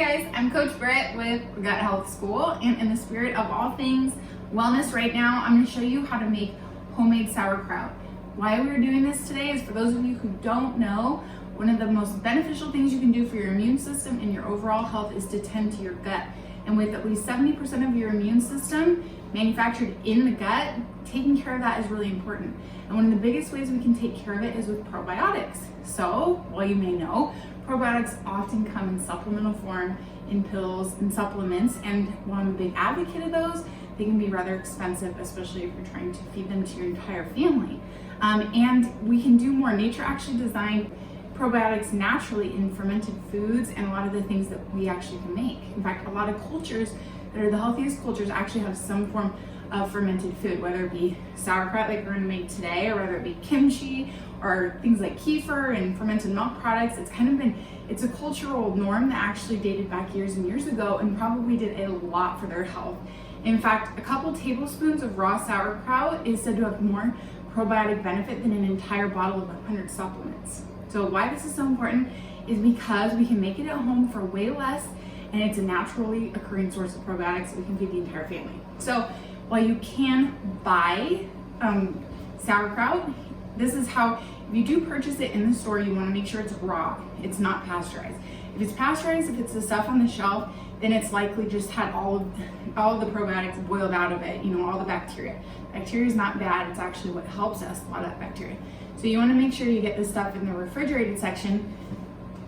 Hey guys, I'm Coach Britt with Gut Health School, and in the spirit of all things wellness right now, I'm going to show you how to make homemade sauerkraut. Why we're doing this today is for those of you who don't know, one of the most beneficial things you can do for your immune system and your overall health is to tend to your gut. And with at least 70% of your immune system manufactured in the gut, taking care of that is really important. And one of the biggest ways we can take care of it is with probiotics. So, well, you may know, probiotics often come in supplemental form, in pills and supplements, and while I'm a big advocate of those, they can be rather expensive, especially if you're trying to feed them to your entire family. And we can do more. Nature actually designed probiotics naturally in fermented foods and a lot of the things that we actually can make. In fact, a lot of cultures that are the healthiest cultures actually have some form of fermented food, whether it be sauerkraut like we're gonna make today, or whether it be kimchi, or things like kefir and fermented milk products. It's a cultural norm that actually dated back years and years ago and probably did a lot for their health. In fact, a couple tablespoons of raw sauerkraut is said to have more probiotic benefit than an entire bottle of 100 supplements. So why this is so important is because we can make it at home for way less, and it's a naturally occurring source of probiotics that we can feed the entire family. So while you can buy sauerkraut, this is how, if you do purchase it in the store, you want to make sure it's raw. It's not pasteurized. If it's pasteurized, if it's the stuff on the shelf, then it's likely just had all of the probiotics boiled out of it, all the bacteria. Bacteria is not bad, it's actually what helps us, a lot of that bacteria. So you want to make sure you get this stuff in the refrigerated section.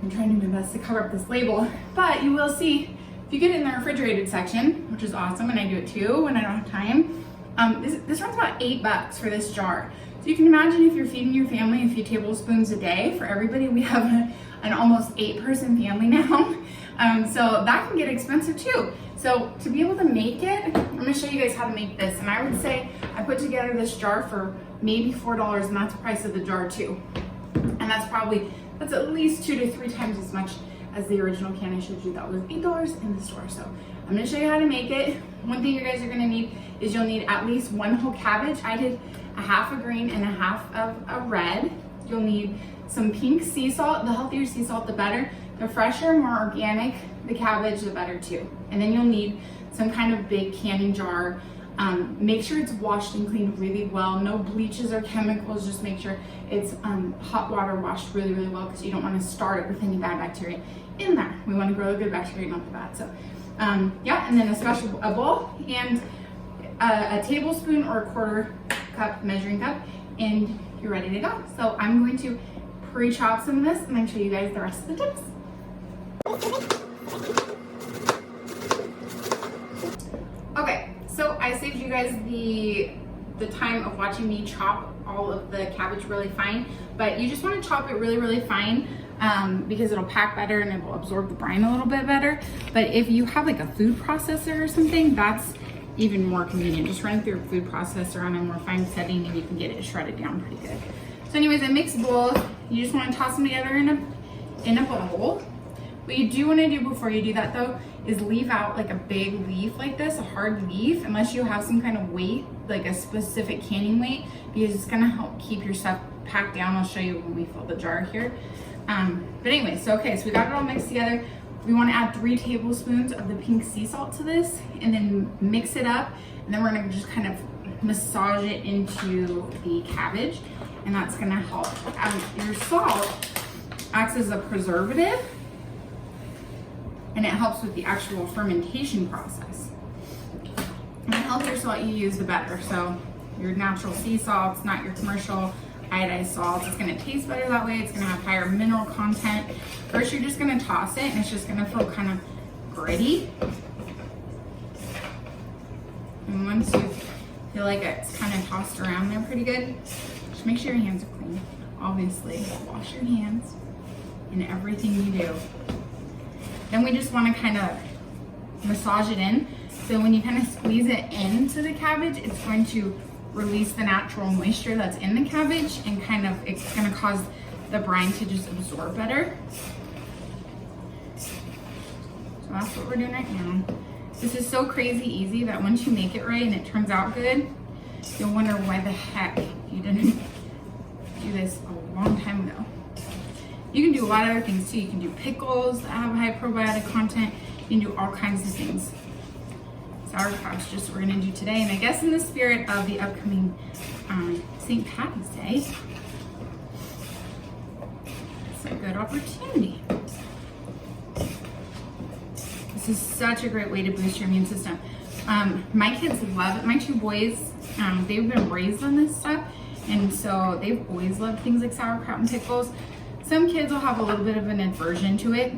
I'm trying to do my best to cover up this label, but you will see, if you get it in the refrigerated section, which is awesome, and I do it too when I don't have time, this runs about $8 for this jar. So you can imagine if you're feeding your family a few tablespoons a day. For everybody, we have an almost 8-person family now. So that can get expensive too. So to be able to make it, I'm gonna show you guys how to make this. And I would say I put together this jar for maybe $4, and that's the price of the jar too. And that's at least 2 to 3 times as much as the original can I showed you that was $8 in the store. So I'm gonna show you how to make it. One thing you guys are gonna need is you'll need at least 1 whole cabbage. I did a half a green and a half of a red. You'll need some pink sea salt. The healthier sea salt, the better. The fresher, more organic the cabbage, the better too. And then you'll need some kind of big canning jar. Make sure it's washed and cleaned really well. No bleaches or chemicals. Just make sure it's hot water washed really, really well, because you don't want to start it with any bad bacteria in there. We want to grow the good bacteria, not the bad. So yeah, and then a bowl and a tablespoon or a quarter cup measuring cup, and you're ready to go. So I'm going to pre-chop some of this and then show you guys the rest of the tips. Okay, so I saved you guys the time of watching me chop all of the cabbage really fine, but you just want to chop it really, really fine because it'll pack better and it will absorb the brine a little bit better. But if you have like a food processor or something, that's even more convenient. Just run through a food processor on a more fine setting and you can get it shredded down pretty good. So anyways, a mixed bowl, you just want to toss them together in a bowl. What you do want to do before you do that though is leave out like a big leaf like this, a hard leaf, unless you have some kind of weight, like a specific canning weight, because it's going to help keep your stuff packed down. I'll show you when we fill the jar here. But anyway, so we got it all mixed together. We want to add 3 tablespoons of the pink sea salt to this and then mix it up. And then we're going to just kind of massage it into the cabbage. And that's going to help. Your salt acts as a preservative, and it helps with the actual fermentation process. And the healthier salt you use, the better. So your natural sea salts, not your commercial iodized salts. It's gonna taste better that way. It's gonna have higher mineral content. First, you're just gonna toss it, and it's just gonna feel kind of gritty. And once you feel like it's kind of tossed around there pretty good, just make sure your hands are clean. Obviously, wash your hands in everything you do. Then we just want to kind of massage it in. So when you kind of squeeze it into the cabbage, it's going to release the natural moisture that's in the cabbage, and it's going to cause the brine to just absorb better. So that's what we're doing right now. This is so crazy easy that once you make it right and it turns out good, you'll wonder why the heck you didn't do this a long time ago. You can do a lot of other things too. You can do pickles that have high probiotic content. You can do all kinds of things. Sauerkraut's just what we're gonna do today. And I guess in the spirit of the upcoming St. Patty's Day, it's a good opportunity. This is such a great way to boost your immune system. My kids love it. My two boys, they've been raised on this stuff, and so they've always loved things like sauerkraut and pickles. Some kids will have a little bit of an aversion to it.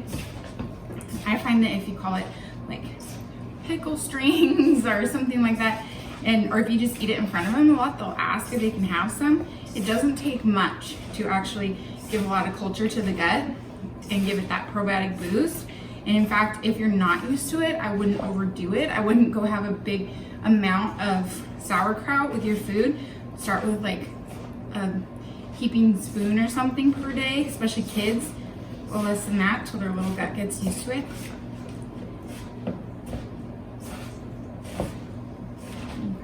I find that if you call it like pickle strings or something like that, or if you just eat it in front of them a lot, they'll ask if they can have some. It doesn't take much to actually give a lot of culture to the gut and give it that probiotic boost. And in fact, if you're not used to it, I wouldn't overdo it. I wouldn't go have a big amount of sauerkraut with your food. Start with like a heaping spoon or something per day, especially kids. Go less than that till their little gut gets used to it.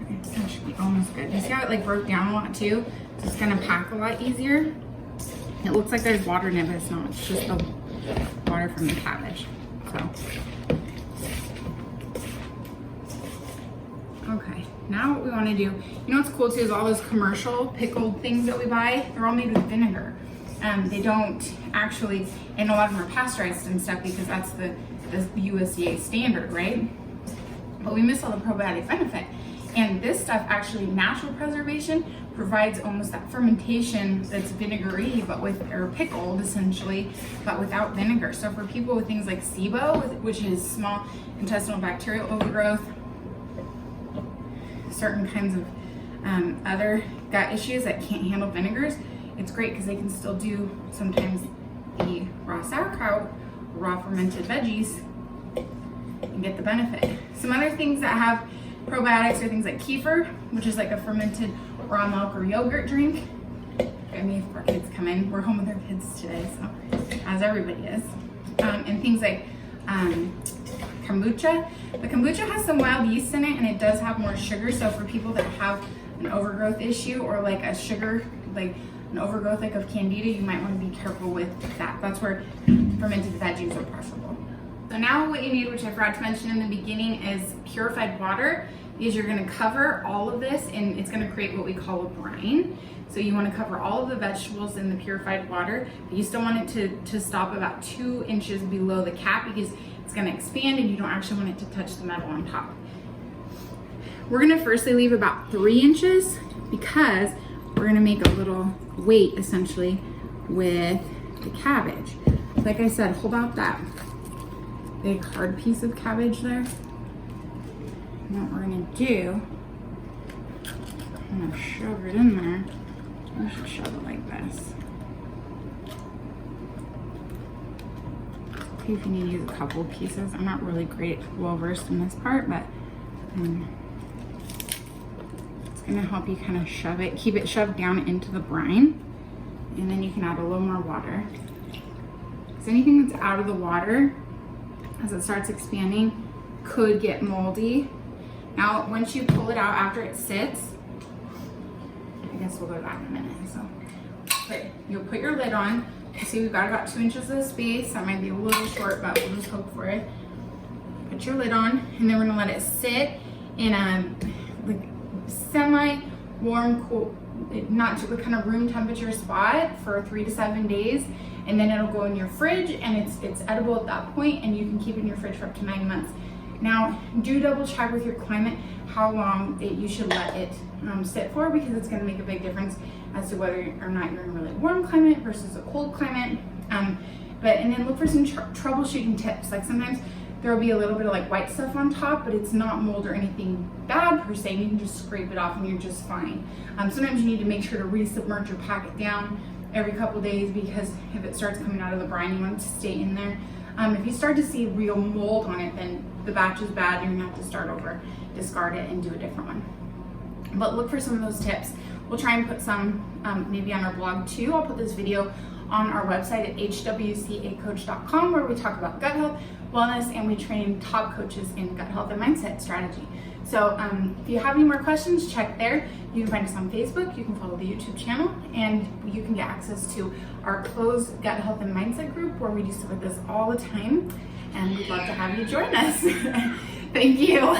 Okay, that should be almost good. You see how it like broke down a lot too? So it's gonna pack a lot easier. It looks like there's water in it, but it's not. It's just the water from the cabbage. So, okay, now what we want to do, you know what's cool too is all those commercial pickled things that we buy, they're all made with vinegar. They don't actually, and a lot of them are pasteurized and stuff because that's the USDA standard, right? But we miss all the probiotic benefit. And this stuff actually, natural preservation, provides almost that fermentation that's vinegary, but or pickled essentially, but without vinegar. So for people with things like SIBO, which is small intestinal bacterial overgrowth, certain kinds of other gut issues that can't handle vinegars, it's great because they can still do sometimes the raw sauerkraut, raw fermented veggies, and get the benefit. Some other things that have probiotics are things like kefir, which is like a fermented raw milk or yogurt drink. I mean, if our kids come in, we're home with our kids today, so as everybody is. And things like kombucha. The kombucha has some wild yeast in it, and it does have more sugar. So for people that have an overgrowth issue or like a sugar, like an overgrowth like of candida, you might want to be careful with that. That's where fermented veggies are preferable. So now what you need, which I forgot to mention in the beginning, is purified water, because you're going to cover all of this and it's going to create what we call a brine. So you want to cover all of the vegetables in the purified water, but you still want it to stop about 2 inches below the cap because it's going to expand and you don't actually want it to touch the metal on top. We're going to firstly leave about 3 inches because we're going to make a little weight essentially with the cabbage. Like I said, hold out that big hard piece of cabbage there. And what we're gonna do, I'm gonna shove it in there. We should shove it like this. Okay, if you need to use a couple pieces. I'm not really well versed in this part, but it's gonna help you kind of shove it, keep it shoved down into the brine, and then you can add a little more water. Because anything that's out of the water, as it starts expanding, could get moldy. Now, once you pull it out after it sits, I guess we'll go to that in a minute. So, you'll put your lid on. You see, we've got about 2 inches of space. That might be a little short, but we'll just hope for it. Put your lid on, and then we're gonna let it sit in a like semi-warm, cool, not to the kind of room temperature spot for 3 to 7 days, and then it'll go in your fridge, and it's edible at that point, and you can keep it in your fridge for up to 9 months. Now, do double check with your climate how long you should let it sit for, because it's going to make a big difference as to whether or not you're in a really warm climate versus a cold climate. And then look for some troubleshooting tips. Like sometimes there will be a little bit of like white stuff on top, but it's not mold or anything bad per se. You can just scrape it off and you're just fine. Sometimes you need to make sure to resubmerge or pack it down every couple days, because if it starts coming out of the brine, you want it to stay in there. If you start to see real mold on it, then the batch is bad. You're gonna have to start over, discard it, and do a different one. But look for some of those tips. We'll try and put some maybe on our blog too. I'll put this video on our website at hwcacoach.com, where we talk about gut health, wellness, and we train top coaches in gut health and mindset strategy. So if you have any more questions, check there. You can find us on Facebook, you can follow the YouTube channel, and you can get access to our closed gut health and mindset group where we do stuff like this all the time. And we'd love to have you join us. Thank you.